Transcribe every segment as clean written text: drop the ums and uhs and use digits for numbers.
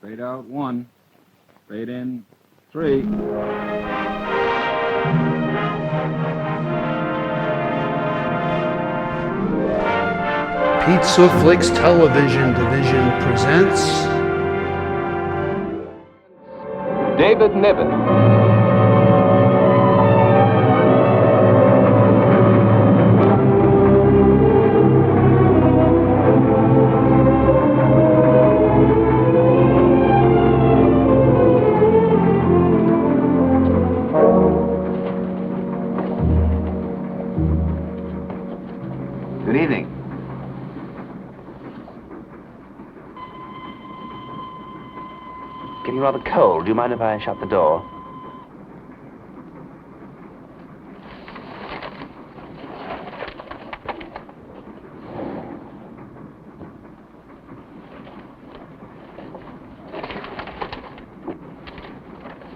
Fade out 1. Fade in 3. Pizza Flix Television Division presents David Niven. Good evening. Getting rather cold. Do you mind if I shut the door?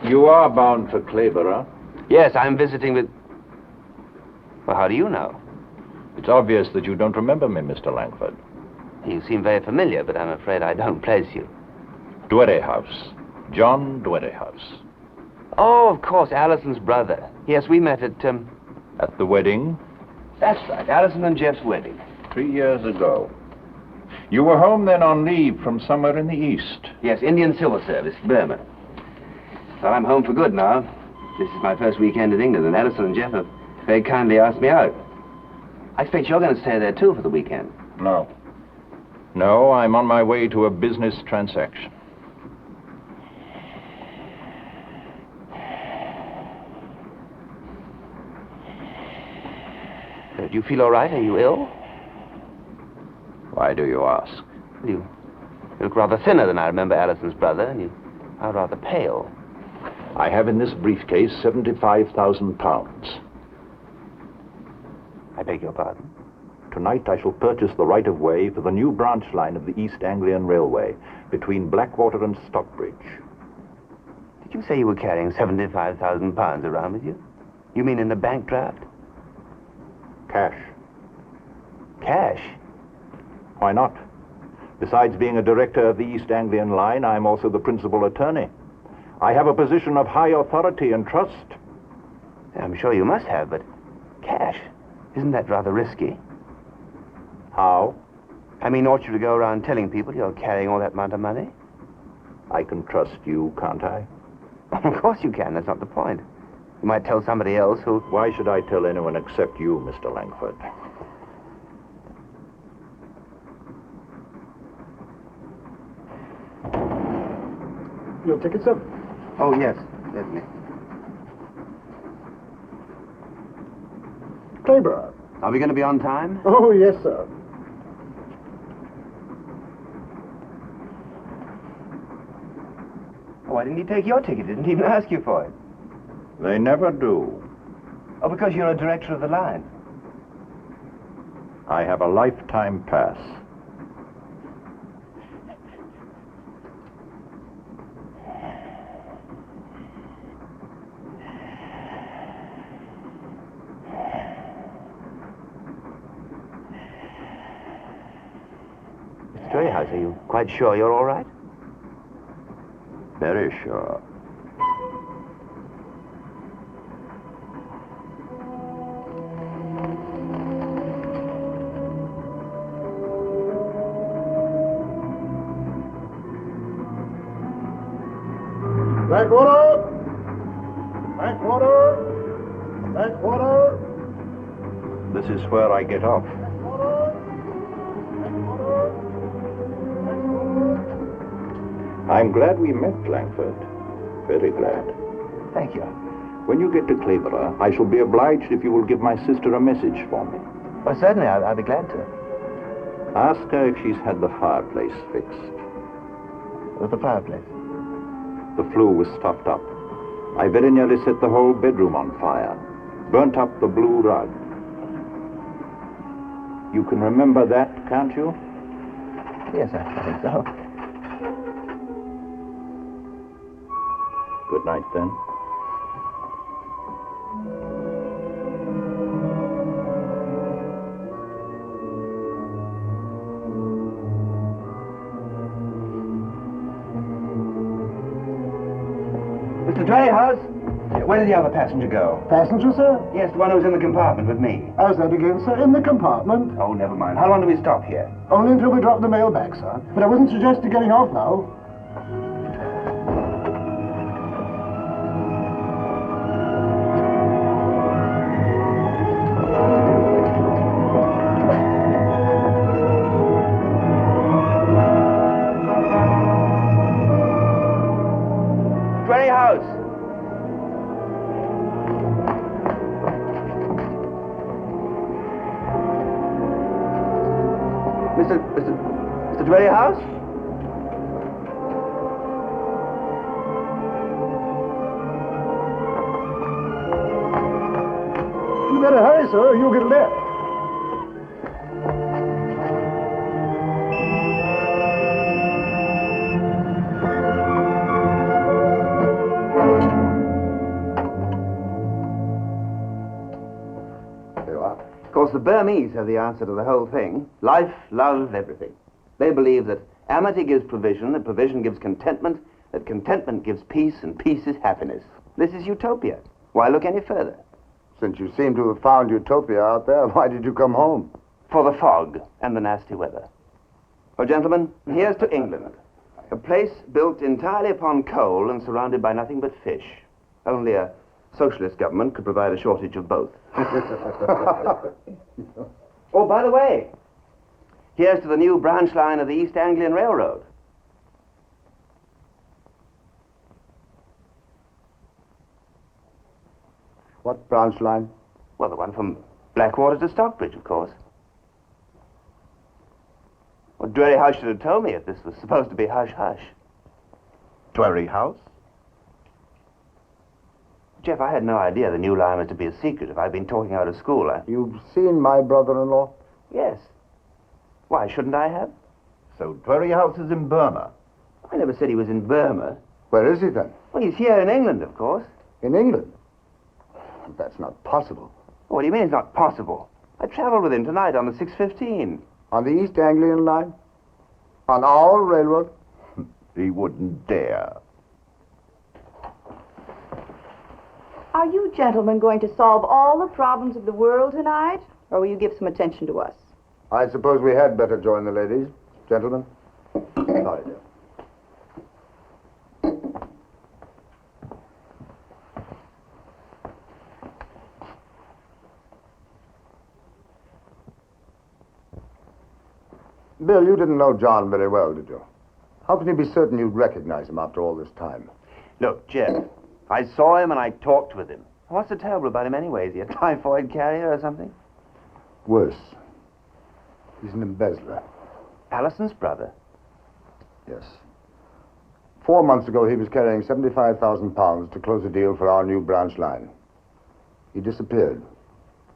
You are bound for Clayborough. Yes, I'm visiting with... Well, how do you know? It's obvious that you don't remember me, Mr. Langford. You seem very familiar, but I'm afraid I don't place you. Dwerrihouse. John Dwerrihouse. Oh, of course, Allison's brother. Yes, we met at, At the wedding? That's right, Allison and Jeff's wedding. 3 years ago. You were home then on leave from somewhere in the East. Yes, Indian Civil Service, Burma. Well, I'm home for good now. This is my first weekend in England, and Allison and Jeff have very kindly asked me out. I expect you're going to stay there, too, for the weekend. No. No, I'm on my way to a business transaction. Do you feel all right? Are you ill? Why do you ask? You look rather thinner than I remember Allison's brother, and you are rather pale. I have in this briefcase £75,000. I beg your pardon? Tonight I shall purchase the right-of-way for the new branch line of the East Anglian Railway between Blackwater and Stockbridge. Did you say you were carrying £75,000 around with you? You mean in a bank draft? Cash. Cash? Why not? Besides being a director of the East Anglian Line, I'm also the principal attorney. I have a position of high authority and trust. I'm sure you must have, but cash, isn't that rather risky? How? I mean, ought you to go around telling people you're carrying all that amount of money? I can trust you, can't I? Of course you can, that's not the point. You might tell somebody else who... Why should I tell anyone except you, Mr. Langford? Your ticket, sir? Oh, yes, certainly. Clayborough. Are we going to be on time? Oh, yes, sir. Oh, why didn't he take your ticket? Didn't even ask you for it. They never do. Oh, because you're a director of the line. I have a lifetime pass. Mr. Dwerrihouse, are you quite sure you're all right? Very sure. Blackwater! Blackwater! Blackwater! This is where I get off. Blackwater! Blackwater! Blackwater! I'm glad we met, Langford. Very glad. Thank you. When you get to Clayborough, I shall be obliged if you will give my sister a message for me. Well, certainly, I'll be glad to. Ask her if she's had the fireplace fixed. What's the fireplace? The flue was stopped up. I very nearly set the whole bedroom on fire. Burnt up the blue rug. You can remember that, can't you? Yes, I think so. Good night, then. Mr. Dwerrihouse? Where did the other passenger go? Passenger, sir? Yes, the one who was in the compartment with me. How's that again, sir? In the compartment? Oh, never mind. How long do we stop here? Only until we drop the mail back, sir. But I wouldn't suggest getting off now. Dwerrihouse! Mr. Dwerrihouse? You better hurry, sir, or you'll get left. There you are. Of course, the Burmese have the answer to the whole thing. Life, love, everything. They believe that amity gives provision, that provision gives contentment, that contentment gives peace, and peace is happiness. This is utopia. Why look any further? Since you seem to have found utopia out there, why did you come home? For the fog and the nasty weather. Well, gentlemen, here's to England. A place built entirely upon coal and surrounded by nothing but fish. Only a socialist government could provide a shortage of both. Oh, by the way, here's to the new branch line of the East Anglian Railroad. What branch line? Well, the one from Blackwater to Stockbridge, of course. Well, Dwerrihouse should have told me if this was supposed to be hush-hush. Dwerrihouse? Jeff, I had no idea the new line was to be a secret. If I'd been talking out of school, You've seen my brother-in-law? Yes. Why, shouldn't I have? So Dwerrihouse is in Burma. I never said he was in Burma. Where is he then? Well, he's here in England, of course. In England? That's not possible. What do you mean it's not possible? I traveled with him tonight on the 6:15. On the East Anglian line? On our railroad? He wouldn't dare. Are you gentlemen going to solve all the problems of the world tonight? Or will you give some attention to us? I suppose we had better join the ladies, gentlemen. Sorry, dear. Bill, you didn't know John very well, did you? How can you be certain you'd recognize him after all this time? Look, Jeff, I saw him and I talked with him. What's so terrible about him anyway? Is he a typhoid carrier or something? Worse. He's an embezzler. Allison's brother? Yes. 4 months ago, he was carrying 75,000 pounds to close a deal for our new branch line. He disappeared.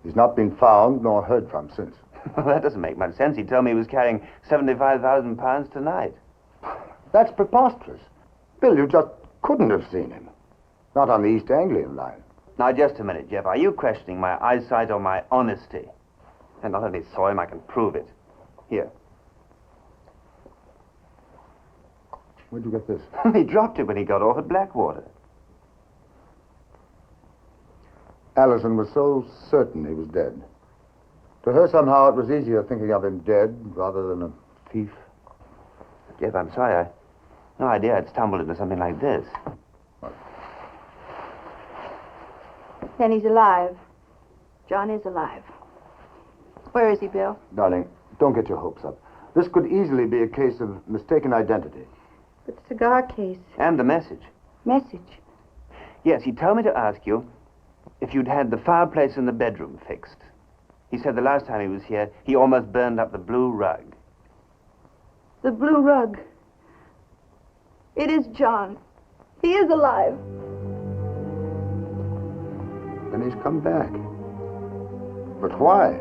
He's not been found nor heard from since. Well, that doesn't make much sense. He told me he was carrying 75,000 pounds tonight. That's preposterous. Bill, you just couldn't have seen him. Not on the East Anglian line. Now, just a minute, Jeff. Are you questioning my eyesight or my honesty? And not only saw him, I can prove it. Here. Where'd you get this? He dropped it when he got off at Blackwater. Allison was so certain he was dead. To her, somehow, it was easier thinking of him dead rather than a thief. Jeff, I'm sorry. I had no idea I'd stumbled into something like this. Then he's alive. John is alive. Where is he, Bill? Darling, don't get your hopes up. This could easily be a case of mistaken identity. The cigar case. And the message. Message. Yes, he told me to ask you if you'd had the fireplace in the bedroom fixed. He said the last time he was here, he almost burned up the blue rug. The blue rug. It is John. He is alive. Then he's come back. But why?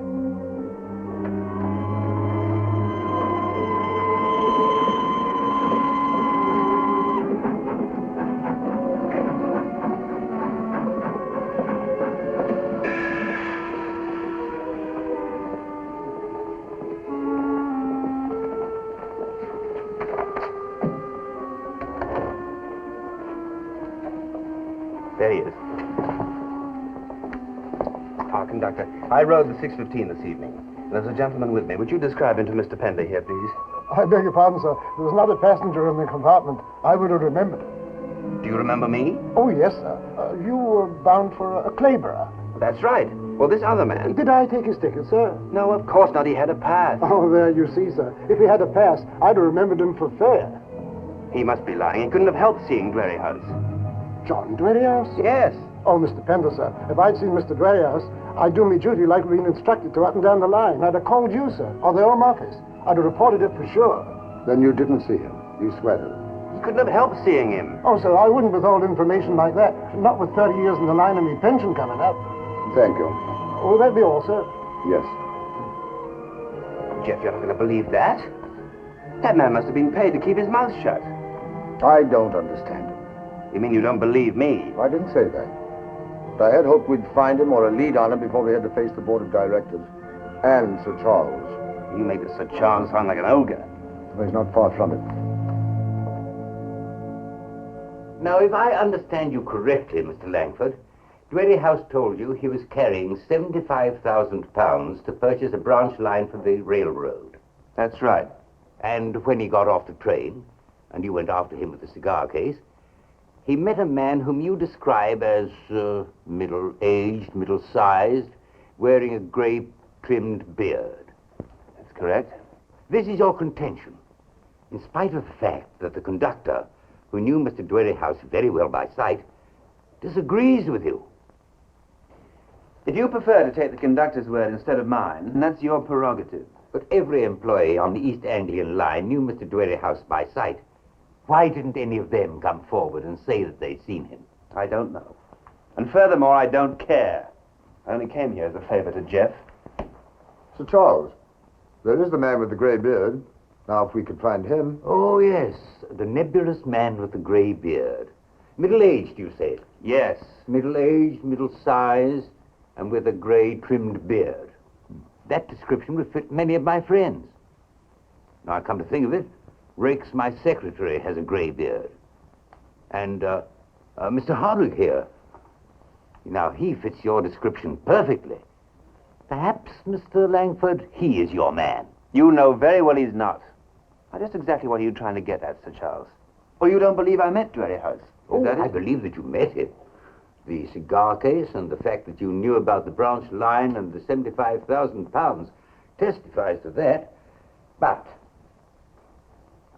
There he is. Conductor, I rode the 6:15 this evening. There's a gentleman with me. Would you describe him to Mr. Pender here, please? I beg your pardon, sir. There was another passenger in the compartment. I would have remembered. Do you remember me? Oh, yes, sir. You were bound for a Clayborough. That's right. Well, this other man... Did I take his ticket, sir? No, of course not. He had a pass. Oh, there you see, sir. If he had a pass, I'd have remembered him for fare. He must be lying. He couldn't have helped seeing Dwerrihouse. John Dwerrihouse? Yes. Oh, Mr. Pender, sir. If I'd seen Mr. Dwerrihouse, I'd do my duty like being instructed to up and down the line. I'd have called you, sir, or the Home Office. I'd have reported it for sure. Then you didn't see him. You swear to it. He couldn't have helped seeing him. Oh, sir, I wouldn't withhold information like that. Not with 30 years in the line and me pension coming up. Thank you. Oh, that'd be all, sir. Yes. Jeff, you're not going to believe that. That man must have been paid to keep his mouth shut. I don't understand him. You mean you don't believe me? I didn't say that. But I had hoped we'd find him or a lead on him before we had to face the board of directors. And Sir Charles. You make the Sir Charles sound like an ogre. Well, he's not far from it. Now, if I understand you correctly, Mr. Langford, Dwerrihouse told you he was carrying £75,000 to purchase a branch line for the railroad. That's right. And when he got off the train, and you went after him with the cigar case, he met a man whom you describe as middle-aged, middle-sized, wearing a grey-trimmed beard. That's correct. This is your contention, in spite of the fact that the conductor, who knew Mr. Dwerrihouse very well by sight, disagrees with you. If you prefer to take the conductor's word instead of mine, that's your prerogative. But every employee on the East Anglian line knew Mr. Dwerrihouse by sight. Why didn't any of them come forward and say that they'd seen him? I don't know. And furthermore, I don't care. I only came here as a favor to Jeff. Sir Charles, there is the man with the grey beard. Now, if we could find him... Oh, yes, the nebulous man with the grey beard. Middle-aged, you said? Yes. Middle-aged, middle-sized, and with a grey-trimmed beard. That description would fit many of my friends. Now, I come to think of it, Rakes, my secretary, has a grey beard. And, Mr. Hardwick here. Now, he fits your description perfectly. Perhaps, Mr. Langford, he is your man. You know very well he's not. Now, just exactly what are you trying to get at, Sir Charles? Or you don't believe I met Dwerrihouse? Oh, I believe that you met him. The cigar case and the fact that you knew about the branch line and the £75,000 testifies to that. But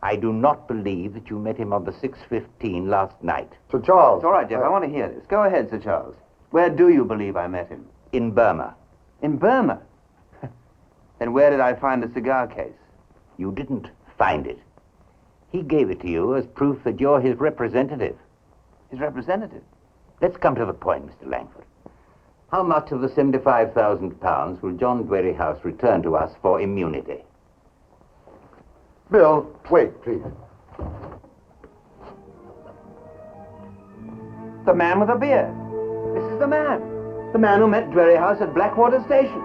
I do not believe that you met him on the 6:15 last night. Sir Charles... It's all right, Jeff. I want to hear this. Go ahead, Sir Charles. Where do you believe I met him? In Burma. In Burma? Then where did I find the cigar case? You didn't find it. He gave it to you as proof that you're his representative. His representative? Let's come to the point, Mr. Langford. How much of the £75,000 will John Dwerrihouse return to us for immunity? Bill, wait, please. The man with the beard. This is the man. The man who met Dwerrihouse at Blackwater Station.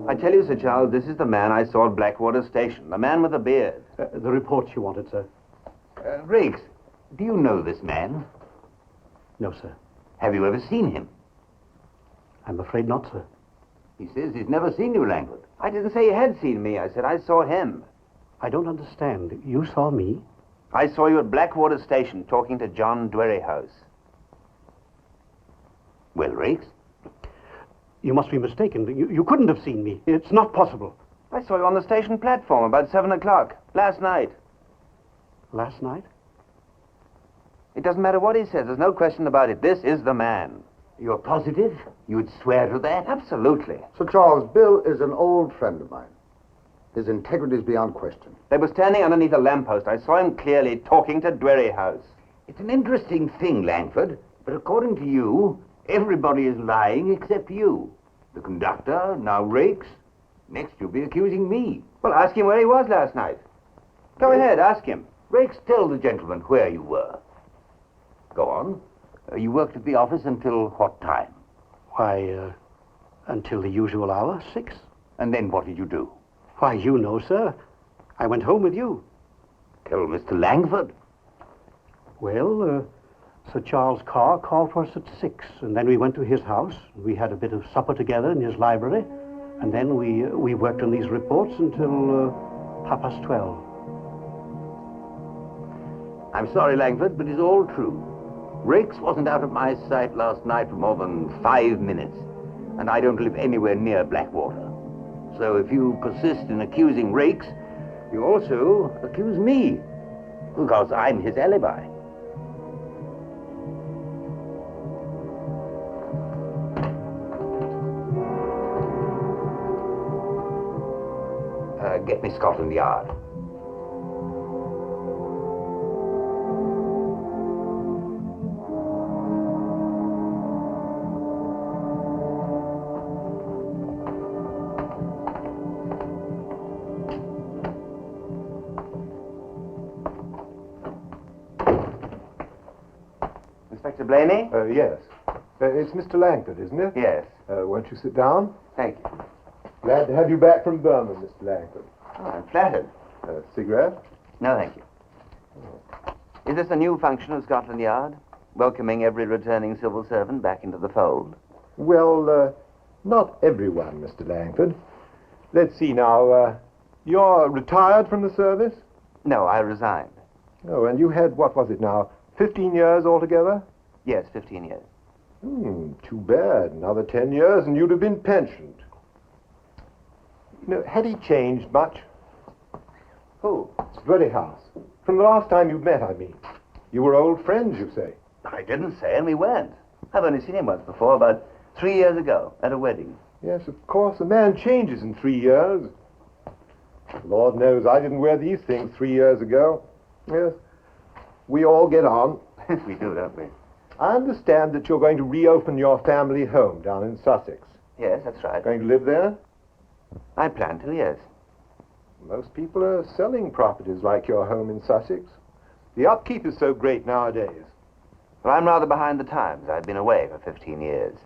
I tell you, Sir Charles, this is the man I saw at Blackwater Station. The man with the beard. The report you wanted, sir. Rakes, do you know this man? No, sir. Have you ever seen him? I'm afraid not, sir. He says he's never seen you, Langford. I didn't say he had seen me. I said I saw him. I don't understand. You saw me? I saw you at Blackwater Station talking to John Dwerrihouse. Well, Rakes? You must be mistaken. You couldn't have seen me. It's not possible. I saw you on the station platform about 7 o'clock last night. Last night? It doesn't matter what he says. There's no question about it. This is the man. You're positive? You'd swear to that? Absolutely. Sir Charles, Bill is an old friend of mine. His integrity is beyond question. They were standing underneath a lamppost. I saw him clearly talking to Dwerrihouse. It's an interesting thing, Langford, but according to you, everybody is lying except you. The conductor, now Rakes. Next you'll be accusing me. Well, ask him where he was last night. Go ahead, ask him. Rakes, tell the gentleman where you were. Go on. You worked at the office until what time? Why, until the usual hour, 6. And then what did you do? Why, you know, sir. I went home with you. Tell Mr. Langford. Well, Sir Charles Carr called for us at 6, and then we went to his house. We had a bit of supper together in his library, and then we worked on these reports until 12:30. I'm sorry, Langford, but it's all true. Rakes wasn't out of my sight last night for more than 5 minutes, and I don't live anywhere near Blackwater. So if you persist in accusing Rakes, you also accuse me, because I'm his alibi. Get me Scotland Yard. Inspector Blaney? Yes. It's Mr. Langford, isn't it? Yes. Won't you sit down? Thank you. Glad to have you back from Burma, Mr. Langford. Oh, I'm flattered. Cigarette? No, thank you. Is this a new function of Scotland Yard? Welcoming every returning civil servant back into the fold? Well, not everyone, Mr. Langford. Let's see now. You're retired from the service? No, I resigned. Oh, and you had, what was it now, 15 years altogether? Yes, 15 years. Too bad. Another 10 years and you'd have been pensioned. No, had he changed much? Who? Dwerrihouse. From the last time you met, I mean. You were old friends, you say. I didn't say, and we weren't. I've only seen him once before, about 3 years ago, at a wedding. Yes, of course, a man changes in 3 years. Lord knows I didn't wear these things 3 years ago. Yes, we all get on. We do, don't we? I understand that you're going to reopen your family home down in Sussex. Yes, that's right. Going to live there? I plan to, yes. Most people are selling properties like your home in Sussex. The upkeep is so great nowadays. Well, I'm rather behind the times. I've been away for 15 years.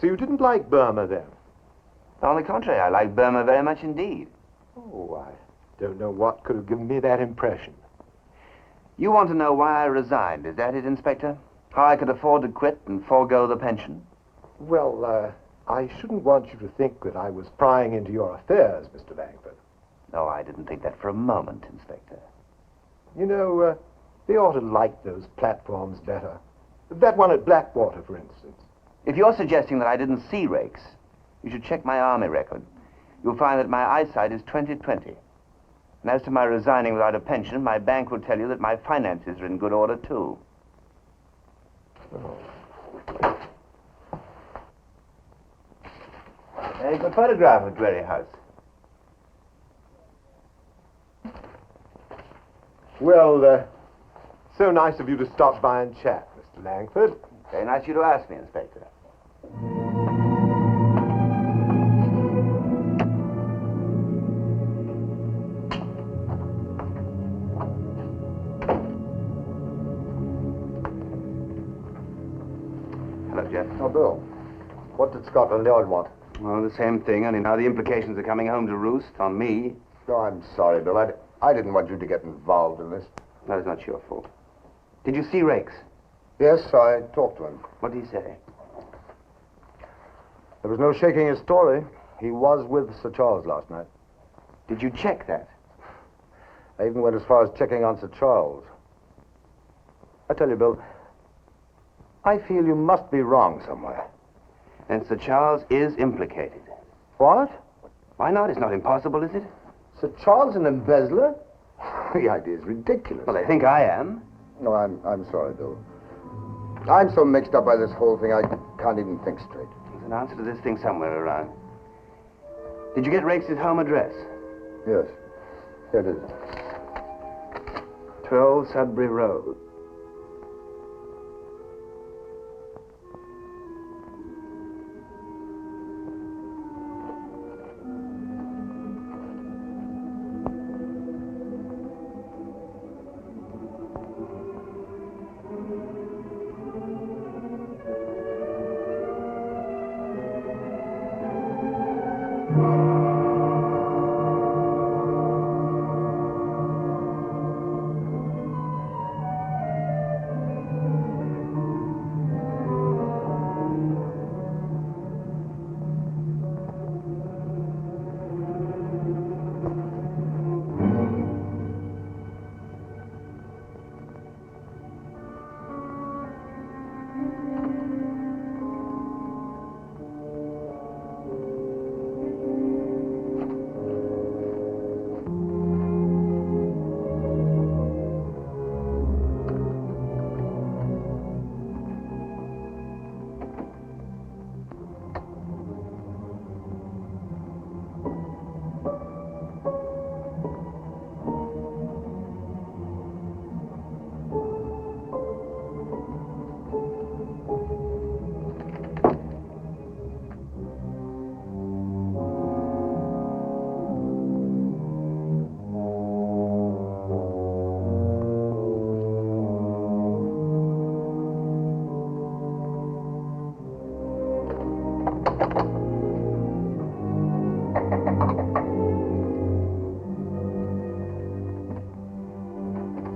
So you didn't like Burma then? On the contrary, I like Burma very much indeed. Oh, I don't know what could have given me that impression. You want to know why I resigned, is that it, Inspector? How I could afford to quit and forego the pension? Well, I shouldn't want you to think that I was prying into your affairs, Mr. Langford. No, I didn't think that for a moment, Inspector. You know, they ought to like those platforms better. That one at Blackwater, for instance. If you're suggesting that I didn't see Rakes, you should check my army record. You'll find that my eyesight is 20/20. And as to my resigning without a pension, my bank will tell you that my finances are in good order, too. Oh. Very good photograph of Dwerrihouse. Well, so nice of you to stop by and chat, Mr. Langford. Very nice of you to ask me, Inspector. Hello, Jeff. Oh, Bill. What did Scotland Yard want? Well, the same thing, only now the implications are coming home to roost on me. Oh, I'm sorry, Bill. I didn't want you to get involved in this. That is not your fault. Did you see Rakes? Yes, I talked to him. What did he say? There was no shaking his story. He was with Sir Charles last night. Did you check that? I even went as far as checking on Sir Charles. I tell you, Bill, I feel you must be wrong somewhere. And Sir Charles is implicated. What? Why not? It's not impossible, is it? Sir Charles an embezzler? The idea is ridiculous. Well, they think I am. No, I'm sorry, Bill. I'm so mixed up by this whole thing, I can't even think straight. There's an answer to this thing somewhere around. Did you get Rakes' home address? Yes. Here it is. 12 Sudbury Road.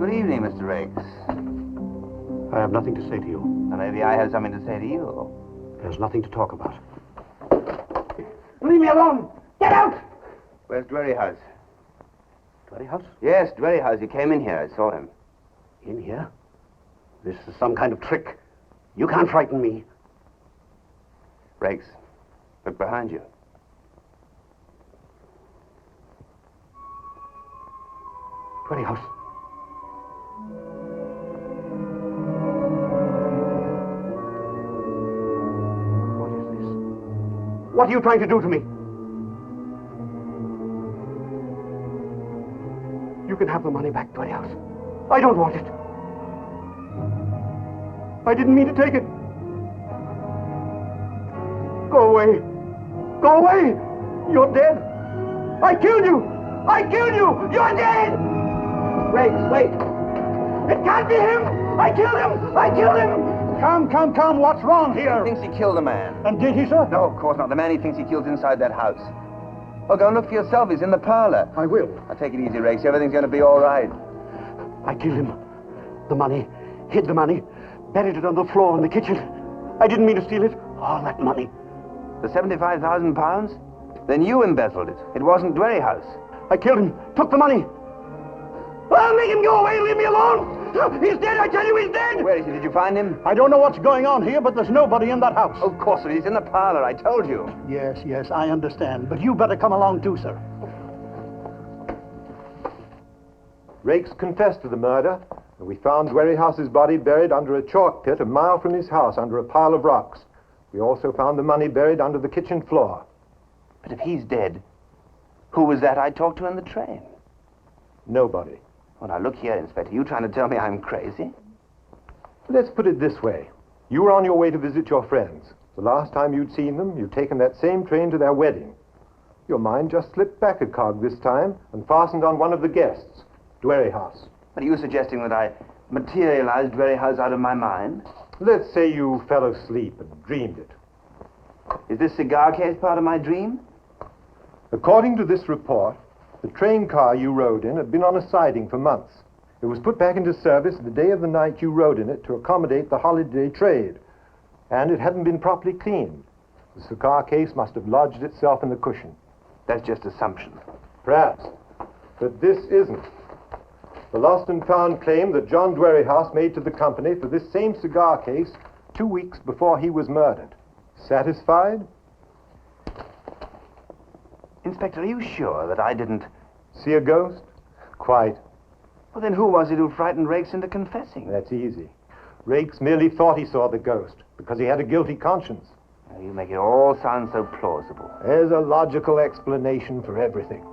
Good evening, Mr. Rakes. I have nothing to say to you. Well, maybe I have something to say to you. There's nothing to talk about. Leave me alone! Get out! Where's Dwerrihouse? Dwerrihouse? Yes, Dwerrihouse. He came in here. I saw him. In here? This is some kind of trick. You can't frighten me. Rakes, look behind you. Dwerrihouse. What is this? What are you trying to do to me? You can have the money back, Dwerrihouse. I don't want it. I didn't mean to take it. Go away. Go away. You're dead. I killed you. I killed you. You're dead. Rakes, wait. It can't be him. I killed him. I killed him. Come. What's wrong He here? thinks he killed a man. And did he, sir? No, of course not. The man he thinks he killed inside that house. Oh, go and look for yourself. He's in the parlor. I will. Now, take it easy, Rakes. Everything's going to be all right. I killed him. The money. Hid the money. Buried it on the floor in the kitchen. I didn't mean to steal it. All that money. The 75,000 pounds? Then you embezzled it. It wasn't Dwerrihouse. I killed him. Took the money. I'll make him go away. Leave me alone. He's dead. I tell you, he's dead. Where is he? Did you find him? I don't know what's going on here, but there's nobody in that house. Of course, he's in the parlor. I told you. Yes, I understand. But you better come along too, sir. Rakes confessed to the murder, and we found Dwerrihouse's body buried under a chalk pit a mile from his house under a pile of rocks. We also found the money buried under the kitchen floor. But if he's dead, who was that I talked to in the train? Nobody. Well, now, look here, Inspector. You trying to tell me I'm crazy? Let's put it this way. You were on your way to visit your friends. The last time you'd seen them, you'd taken that same train to their wedding. Your mind just slipped back a cog this time and fastened on one of the guests, Dwerrihouse. Are you suggesting that I materialized Dwerrihouse out of my mind? Let's say you fell asleep and dreamed it. Is this cigar case part of my dream? According to this report, the train car you rode in had been on a siding for months. It was put back into service the day of the night you rode in it to accommodate the holiday trade. And it hadn't been properly cleaned. The cigar case must have lodged itself in the cushion. That's just assumption. Perhaps. But this isn't. The lost and found claim that John Dwerrihouse made to the company for this same cigar case 2 weeks before he was murdered. Satisfied? Inspector, are you sure that I didn't... See a ghost? Quite. Well, then who was it who frightened Rakes into confessing? That's easy. Rakes merely thought he saw the ghost because he had a guilty conscience. Now, you make it all sound so plausible. There's a logical explanation for everything.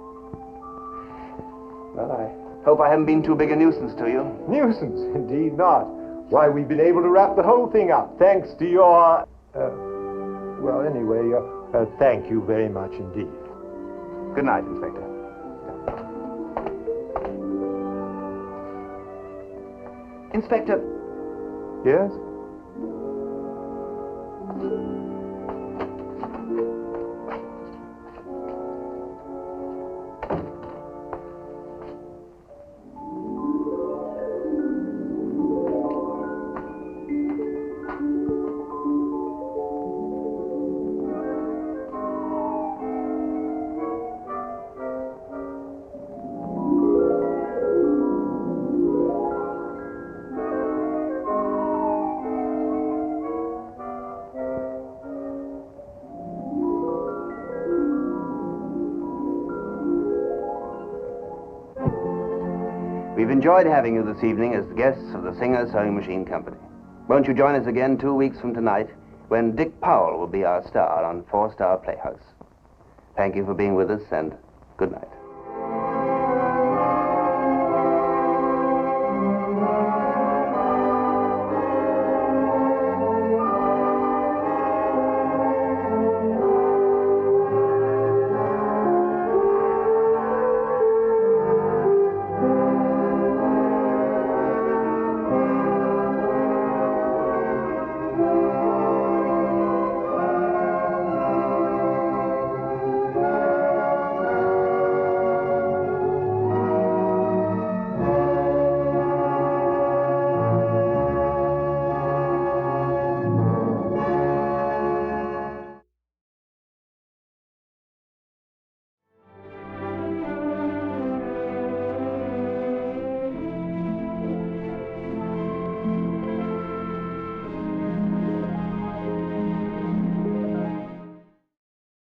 Well, I hope I haven't been too big a nuisance to you. Nuisance? Indeed not. Why, we've been able to wrap the whole thing up, thanks to your... well, anyway, thank you very much indeed. Good night, Inspector. Inspector. Yes? We've enjoyed having you this evening as guests of the Singer Sewing Machine Company. Won't you join us again 2 weeks from tonight when Dick Powell will be our star on 4-Star Playhouse? Thank you for being with us, and good night.